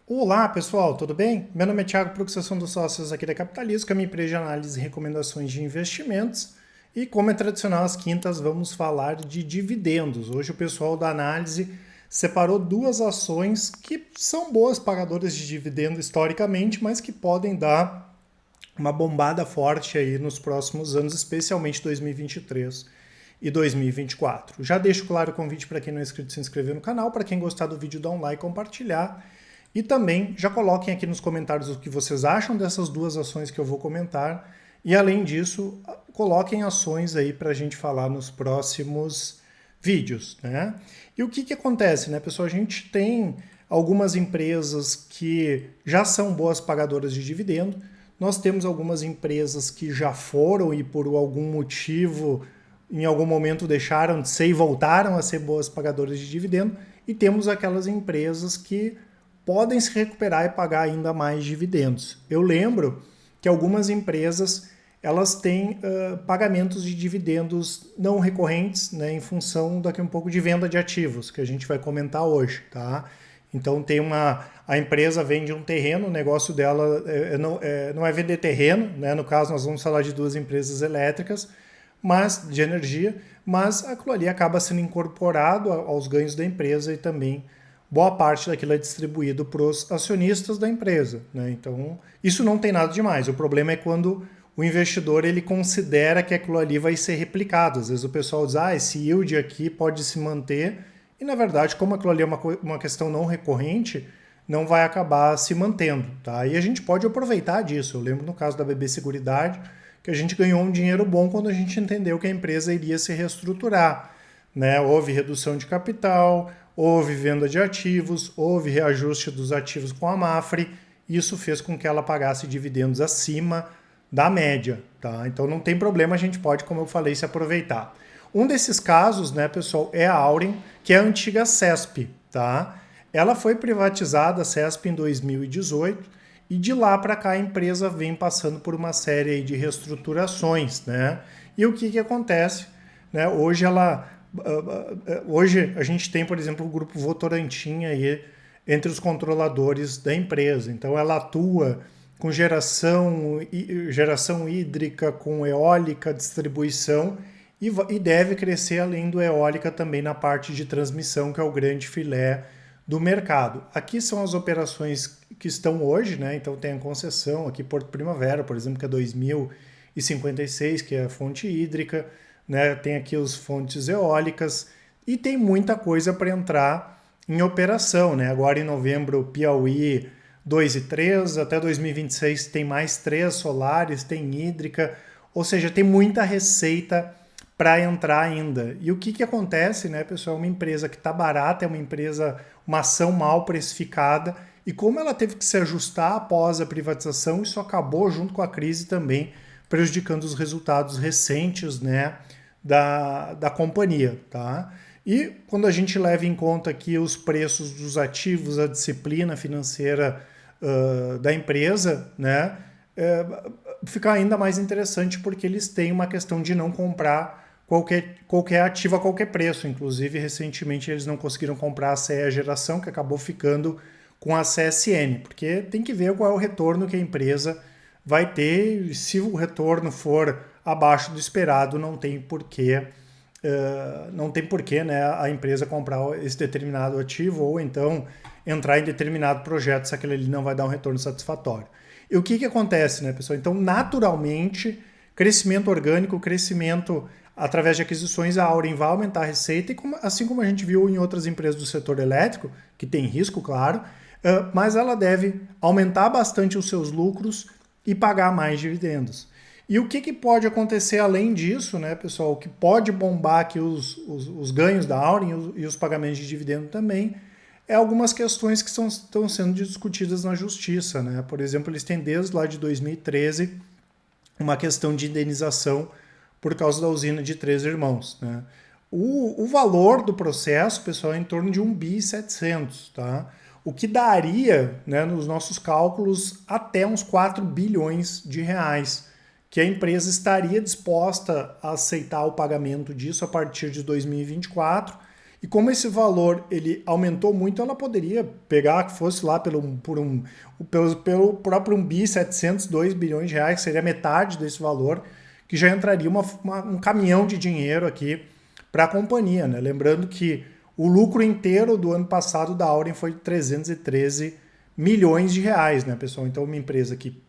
Olá pessoal, tudo bem? Meu nome é Thiago, Proxação dos Sócios aqui da Capitalisco, que é a minha empresa de análise e recomendações de investimentos. E como é tradicional às quintas, vamos falar de dividendos. Hoje o pessoal da análise separou duas ações que são boas pagadoras de dividendo historicamente, mas que podem dar uma bombada forte aí nos próximos anos, especialmente 2023 e 2024. Já deixo claro o convite para quem não é inscrito se inscrever no canal, para quem gostar do vídeo dar um like e compartilhar. E também já coloquem aqui nos comentários o que vocês acham dessas duas ações que eu vou comentar. E além disso, coloquem ações aí para a gente falar nos próximos vídeos, né? E o que acontece, né, pessoal? A gente tem algumas empresas que já são boas pagadoras de dividendo. Nós temos algumas empresas que já foram e por algum motivo, em algum momento deixaram de ser e voltaram a ser boas pagadoras de dividendo. E temos aquelas empresas que podem se recuperar e pagar ainda mais dividendos. Eu lembro que algumas empresas elas têm pagamentos de dividendos não recorrentes, né, em função daqui um pouco de venda de ativos, que a gente vai comentar hoje, tá? Então tem a empresa vende um terreno, o negócio dela não é vender terreno, né? No caso nós vamos falar de duas empresas elétricas, mas de energia, mas aquilo ali acaba sendo incorporado aos ganhos da empresa e também boa parte daquilo é distribuído para os acionistas da empresa, né? Então, isso não tem nada demais. O problema é quando o investidor ele considera que aquilo ali vai ser replicado. Às vezes o pessoal diz, esse yield aqui pode se manter, e na verdade, como aquilo ali é uma questão não recorrente, não vai acabar se mantendo, tá? E a gente pode aproveitar disso. Eu lembro no caso da BB Seguridade, que a gente ganhou um dinheiro bom quando a gente entendeu que a empresa iria se reestruturar, né? Houve redução de capital, houve venda de ativos, houve reajuste dos ativos com a Mafre, isso fez com que ela pagasse dividendos acima da média, tá? Então não tem problema, a gente pode, como eu falei, se aproveitar. Um desses casos, né, pessoal, é a Auren, que é a antiga CESP, tá? Ela foi privatizada, a CESP, em 2018, e de lá para cá a empresa vem passando por uma série de reestruturações, né? E o que acontece? Né? Hoje a gente tem, por exemplo, o grupo Votorantim aí entre os controladores da empresa. Então ela atua com geração hídrica, com eólica, distribuição e deve crescer além do eólica também na parte de transmissão, que é o grande filé do mercado. Aqui são as operações que estão hoje, né? Então tem a concessão aqui Porto Primavera, por exemplo, que é 2056, que é a fonte hídrica, né? Tem aqui as fontes eólicas e tem muita coisa para entrar em operação, né? Agora em novembro, Piauí 2 e 3, até 2026 tem mais 3 solares, tem hídrica, ou seja, tem muita receita para entrar ainda. E o que acontece, né, pessoal? É uma empresa que está barata, é uma ação mal precificada, e como ela teve que se ajustar após a privatização, isso acabou junto com a crise também prejudicando os resultados recentes, né, da companhia, tá? E quando a gente leva em conta aqui os preços dos ativos, a disciplina financeira da empresa, né, fica ainda mais interessante porque eles têm uma questão de não comprar qualquer ativo a qualquer preço. Inclusive, recentemente eles não conseguiram comprar a CE Geração, que acabou ficando com a CSN, porque tem que ver qual é o retorno que a empresa vai ter, e se o retorno for abaixo do esperado, não tem porquê, né, a empresa comprar esse determinado ativo ou então entrar em determinado projeto se aquele ali não vai dar um retorno satisfatório. E o que acontece, né, pessoal? Então, naturalmente, crescimento orgânico, crescimento através de aquisições, a Auren vai aumentar a receita, e assim como a gente viu em outras empresas do setor elétrico, que tem risco, claro, mas ela deve aumentar bastante os seus lucros e pagar mais dividendos. E o que pode acontecer além disso, né, pessoal? O que pode bombar aqui os ganhos da Auren e os pagamentos de dividendo também é algumas questões que estão sendo discutidas na justiça, né? Por exemplo, eles têm desde lá de 2013 uma questão de indenização por causa da usina de Três Irmãos, né? O valor do processo, pessoal, é em torno de 1.700 bi, tá? O que daria, né, nos nossos cálculos, até uns 4 bilhões de reais, que a empresa estaria disposta a aceitar o pagamento disso a partir de 2024, E como esse valor ele aumentou muito, ela poderia pegar, que fosse lá pelo próprio 1 bi 700, 2 bilhões de reais, que seria metade desse valor, que já entraria um caminhão de dinheiro aqui para a companhia, né? Lembrando que o lucro inteiro do ano passado da Auren foi 313 milhões de reais, né, pessoal? Então, uma empresa que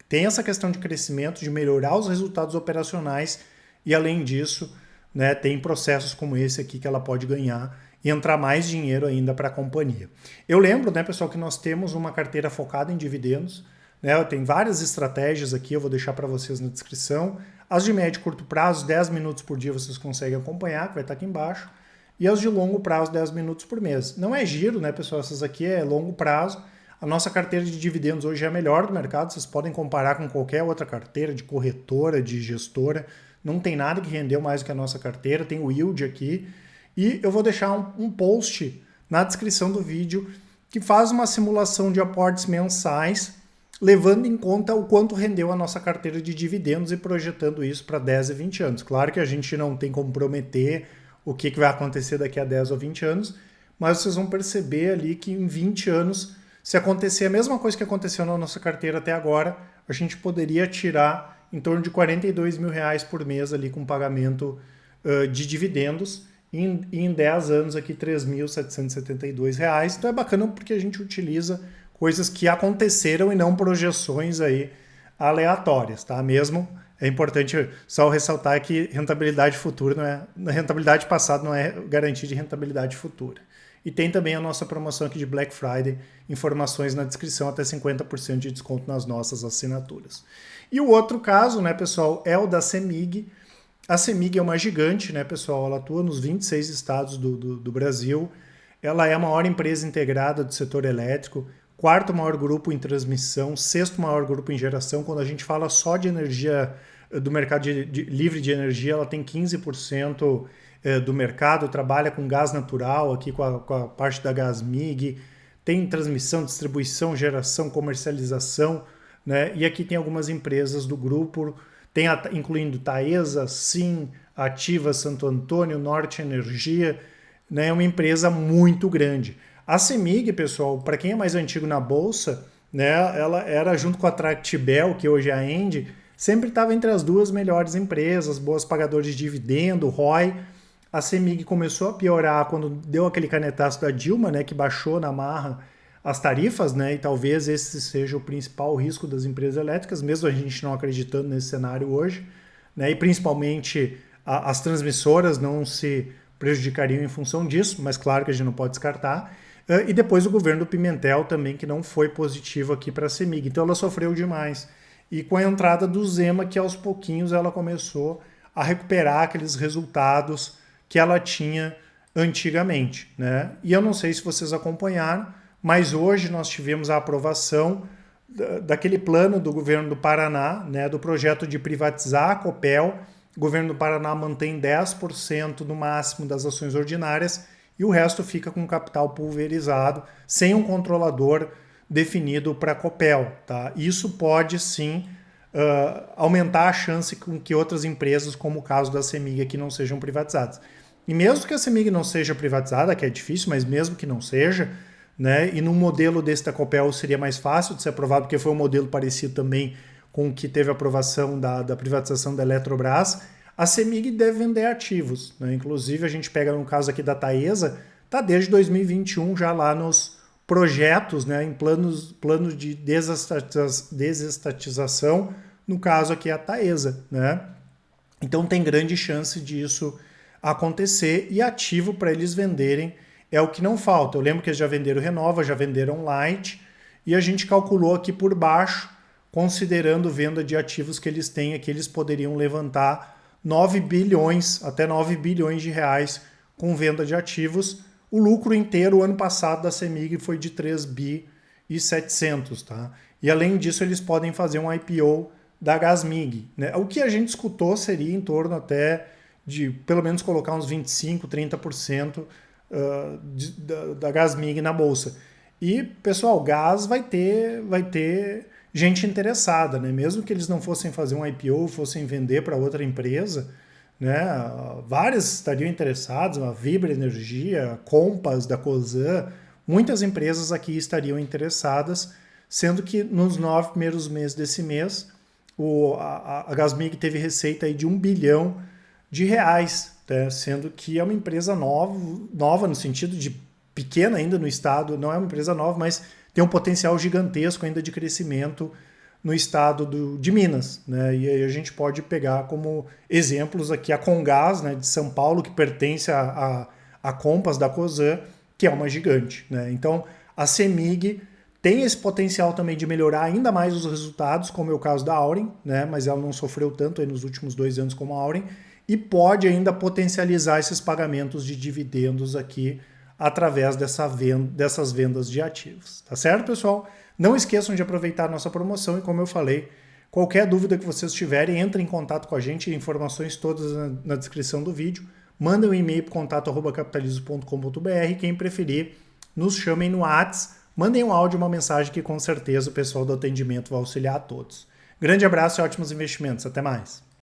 tem essa questão de crescimento, de melhorar os resultados operacionais e, além disso, né, tem processos como esse aqui que ela pode ganhar e entrar mais dinheiro ainda para a companhia. Eu lembro, né, pessoal, que nós temos uma carteira focada em dividendos, né? Tem várias estratégias aqui, eu vou deixar para vocês na descrição. As de médio e curto prazo, 10 minutos por dia vocês conseguem acompanhar, que vai estar aqui embaixo. E as de longo prazo, 10 minutos por mês. Não é giro, né, pessoal? Essas aqui é longo prazo. A nossa carteira de dividendos hoje é a melhor do mercado. Vocês podem comparar com qualquer outra carteira de corretora, de gestora. Não tem nada que rendeu mais do que a nossa carteira. Tem o yield aqui. E eu vou deixar um post na descrição do vídeo que faz uma simulação de aportes mensais, levando em conta o quanto rendeu a nossa carteira de dividendos e projetando isso para 10 e 20 anos. Claro que a gente não tem como prometer o que vai acontecer daqui a 10 ou 20 anos, mas vocês vão perceber ali que em 20 anos, se acontecer a mesma coisa que aconteceu na nossa carteira até agora, a gente poderia tirar em torno de 42 mil reais por mês ali com pagamento de dividendos, e em 10 anos aqui 3.772 reais. Então é bacana porque a gente utiliza coisas que aconteceram e não projeções aí aleatórias, tá? Mesmo é importante só ressaltar que rentabilidade futura não é, rentabilidade passada não é garantia de rentabilidade futura. E tem também a nossa promoção aqui de Black Friday, informações na descrição, até 50% de desconto nas nossas assinaturas. E o outro caso, né, pessoal, é o da CEMIG. A CEMIG é uma gigante, né, pessoal? Ela atua nos 26 estados do Brasil. Ela é a maior empresa integrada do setor elétrico, quarto maior grupo em transmissão, sexto maior grupo em geração. Quando a gente fala só de energia, do mercado livre de energia, ela tem 15% do mercado, trabalha com gás natural, aqui com a parte da Gasmig, tem transmissão, distribuição, geração, comercialização, né? E aqui tem algumas empresas do grupo, tem incluindo Taesa, Sim, Ativa, Santo Antônio, Norte Energia, né? É uma empresa muito grande. A CEMIG, pessoal, para quem é mais antigo na Bolsa, né, ela era junto com a Tractibel, que hoje é a Engie, sempre estava entre as duas melhores empresas, boas pagadoras de dividendo, ROI. A CEMIG começou a piorar quando deu aquele canetaço da Dilma, né, que baixou na marra as tarifas, né, e talvez esse seja o principal risco das empresas elétricas, mesmo a gente não acreditando nesse cenário hoje, né, e principalmente as transmissoras não se prejudicariam em função disso, mas claro que a gente não pode descartar. E depois o governo do Pimentel também, que não foi positivo aqui para a CEMIG. Então ela sofreu demais. E com a entrada do Zema, que aos pouquinhos ela começou a recuperar aqueles resultados que ela tinha antigamente, né? E eu não sei se vocês acompanharam, mas hoje nós tivemos a aprovação daquele plano do governo do Paraná, né, do projeto de privatizar a Copel. O governo do Paraná mantém 10% no máximo das ações ordinárias e o resto fica com capital pulverizado, sem um controlador definido para a Copel. Tá? Isso pode sim aumentar a chance com que outras empresas, como o caso da CEMIG, aqui não sejam privatizadas. E mesmo que a CEMIG não seja privatizada, que é difícil, mas mesmo que não seja, né, e num modelo desse da Copel seria mais fácil de ser aprovado, porque foi um modelo parecido também com o que teve a aprovação da privatização da Eletrobras, a CEMIG deve vender ativos, né? Inclusive, a gente pega no caso aqui da Taesa, está desde 2021 já lá nos projetos, né, em planos de desestatização, no caso aqui a Taesa, né? Então tem grande chance disso acontecer e ativo para eles venderem é o que não falta. Eu lembro que eles já venderam Renova, já venderam Light e a gente calculou aqui por baixo, considerando venda de ativos que eles têm, que eles poderiam levantar 9 bilhões, até 9 bilhões de reais com venda de ativos. O lucro inteiro, o ano passado, da CEMIG foi de 3 bi e 700, tá? E além disso, eles podem fazer um IPO da Gasmig, né? O que a gente escutou seria em torno até de, pelo menos, colocar uns 25%, 30% da Gasmig na bolsa. E, pessoal, gás vai ter gente interessada, né? Mesmo que eles não fossem fazer um IPO, fossem vender para outra empresa, né? Várias estariam interessadas, a Vibra Energia, a Compass da Cosan, muitas empresas aqui estariam interessadas, sendo que nos 9 primeiros meses desse mês, a Gasmig teve receita aí de R$1 bilhão, né? Sendo que é uma empresa nova no sentido de pequena ainda no estado, não é uma empresa nova, mas tem um potencial gigantesco ainda de crescimento no estado de Minas, né? E aí a gente pode pegar como exemplos aqui a Comgás, né, de São Paulo, que pertence a Compass da Cosan, que é uma gigante, né? Então a CEMIG tem esse potencial também de melhorar ainda mais os resultados, como é o caso da Auren, né? Mas ela não sofreu tanto aí nos últimos 2 anos como a Auren, e pode ainda potencializar esses pagamentos de dividendos aqui através dessas vendas de ativos. Tá certo, pessoal? Não esqueçam de aproveitar a nossa promoção e, como eu falei, qualquer dúvida que vocês tiverem, entrem em contato com a gente, informações todas na descrição do vídeo. Mandem um e-mail para contato@capitalismo.com.br. Quem preferir, nos chamem no WhatsApp, mandem um áudio, uma mensagem que com certeza o pessoal do atendimento vai auxiliar a todos. Grande abraço e ótimos investimentos. Até mais!